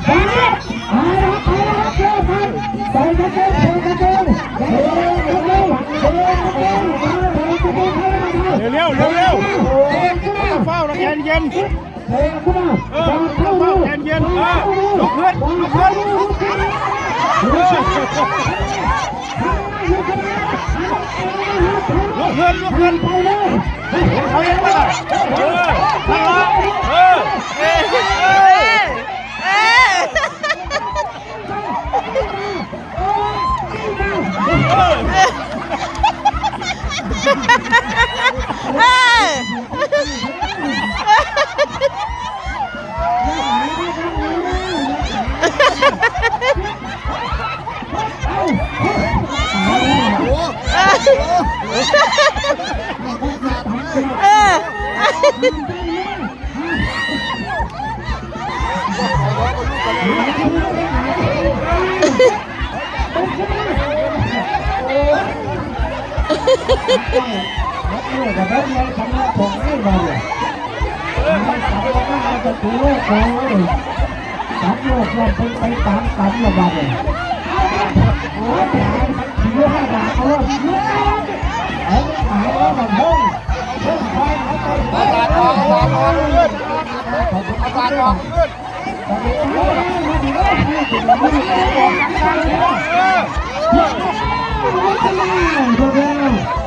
เร็วเฝ้าแล้วเย็นเฝ้าเย็นลุกขึ้นเขาเย็นมาไปตามกันระบาดเลยโอ้ยถือว่าด่าเขาไอ้หายแล้วมันพุ่งไปอาจารย์ออกขึ้นอาจารย์ออกขึ้นเ